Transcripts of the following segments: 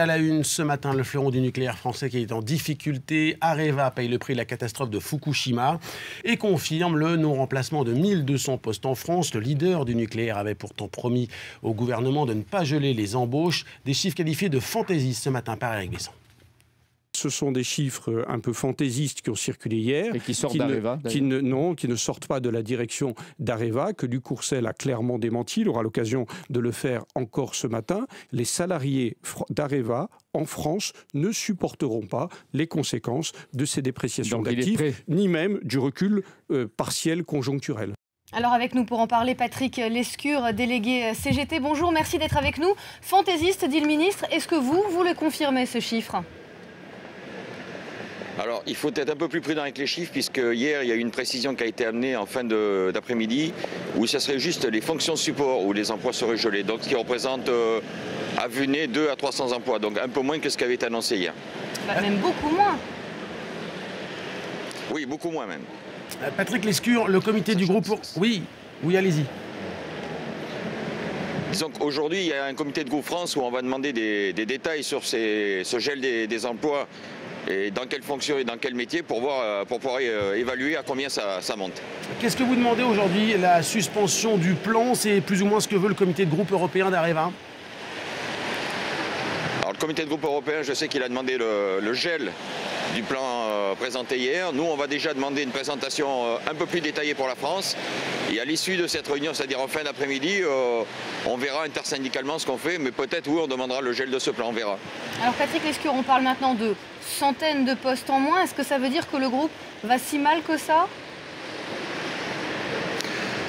À la une ce matin, le fleuron du nucléaire français qui est en difficulté. Areva paye le prix de la catastrophe de Fukushima et confirme le non-remplacement de 1200 postes en France. Le leader du nucléaire avait pourtant promis au gouvernement de ne pas geler les embauches. Des chiffres qualifiés de fantaisistes ce matin par Eric Besson. Ce sont des chiffres un peu fantaisistes qui ont circulé hier. Et qui sortent d'Areva qui ne sortent pas de la direction d'Areva, que Luc Courcel a clairement démenti. Il aura l'occasion de le faire encore ce matin. Les salariés d'Areva en France ne supporteront pas les conséquences de ces dépréciations d'actifs, ni même du recul partiel conjoncturel. Alors avec nous pour en parler, Patrick Lescure, délégué CGT. Bonjour, merci d'être avec nous. Fantaisiste, dit le ministre. Est-ce que vous le confirmez, ce chiffre ? Alors, il faut être un peu plus prudent avec les chiffres, puisque hier, il y a eu une précision qui a été amenée en fin d'après-midi, où ce serait juste les fonctions support, où les emplois seraient gelés, donc ce qui représente à vue nez 200 à 300 emplois, donc un peu moins que ce qui avait été annoncé hier. Même beaucoup moins. Oui, beaucoup moins même. Patrick Lescure, le comité du groupe... Oui, allez-y. Disons qu'aujourd'hui, il y a un comité de groupe France où on va demander des détails sur ce gel des emplois, et dans quelle fonction et dans quel métier pour pouvoir évaluer à combien ça monte. Qu'est-ce que vous demandez aujourd'hui? La suspension du plan, c'est plus ou moins ce que veut le comité de groupe européen d'Areva? Alors le comité de groupe européen, je sais qu'il a demandé le gel du plan présenté hier. Nous, on va déjà demander une présentation un peu plus détaillée pour la France. Et à l'issue de cette réunion, c'est-à-dire en fin d'après-midi, on verra intersyndicalement ce qu'on fait, mais peut-être, oui, on demandera le gel de ce plan, on verra. Alors Patrick Lescure, on parle maintenant de centaines de postes en moins. Est-ce que ça veut dire que le groupe va si mal que ça?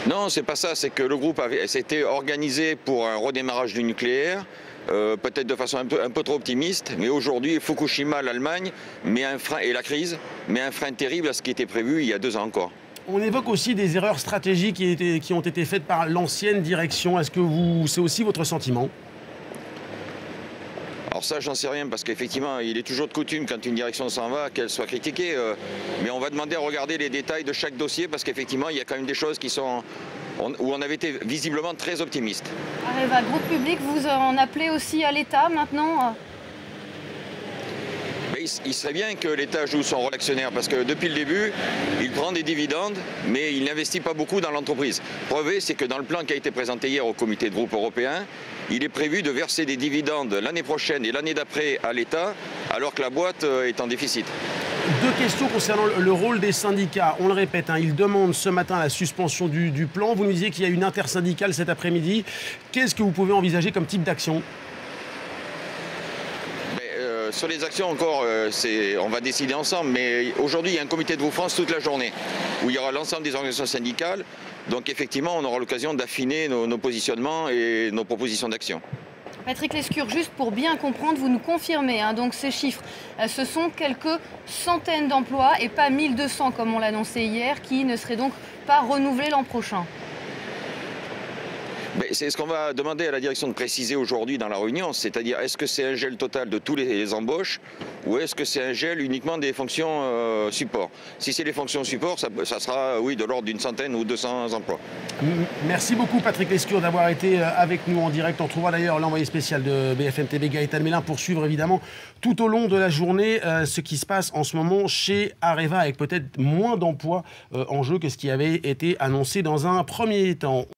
Non, c'est pas ça. C'est que le groupe s'était organisé pour un redémarrage du nucléaire, peut-être de façon un peu trop optimiste, mais aujourd'hui, Fukushima, l'Allemagne, et la crise, met un frein terrible à ce qui était prévu il y a 2 ans encore. On évoque aussi des erreurs stratégiques qui ont été faites par l'ancienne direction. Est-ce que c'est aussi votre sentiment? Alors ça, j'en sais rien, parce qu'effectivement, il est toujours de coutume, quand une direction s'en va, qu'elle soit critiquée. Mais on va demander à regarder les détails de chaque dossier, parce qu'effectivement, il y a quand même des choses où on avait été visiblement très optimiste. Areva, groupe public, vous en appelez aussi à l'État maintenant? Il serait bien que l'État joue son rôle actionnaire, parce que depuis le début, il prend des dividendes, mais il n'investit pas beaucoup dans l'entreprise. Preuve, c'est que dans le plan qui a été présenté hier au comité de groupe européen, il est prévu de verser des dividendes l'année prochaine et l'année d'après à l'État, alors que la boîte est en déficit. 2 questions concernant le rôle des syndicats. On le répète, ils demandent ce matin la suspension du plan. Vous nous disiez qu'il y a une intersyndicale cet après-midi. Qu'est-ce que vous pouvez envisager comme type d'action? Sur les actions encore, on va décider ensemble, mais aujourd'hui il y a un comité de groupe France toute la journée, où il y aura l'ensemble des organisations syndicales, donc effectivement on aura l'occasion d'affiner nos positionnements et nos propositions d'action. Patrick Lescure, juste pour bien comprendre, vous nous confirmez, donc ces chiffres, ce sont quelques centaines d'emplois et pas 1200 comme on l'annonçait hier, qui ne seraient donc pas renouvelés l'an prochain. C'est ce qu'on va demander à la direction de préciser aujourd'hui dans la réunion, c'est-à-dire est-ce que c'est un gel total de tous les embauches ou est-ce que c'est un gel uniquement des fonctions support. Si c'est les fonctions support, ça sera oui, de l'ordre d'une centaine ou 200 emplois. Merci beaucoup Patrick Lescure d'avoir été avec nous en direct. On retrouvera d'ailleurs l'envoyé spécial de BFM TV, Gaëtan Mélin, pour suivre évidemment tout au long de la journée ce qui se passe en ce moment chez Areva, avec peut-être moins d'emplois en jeu que ce qui avait été annoncé dans un premier temps.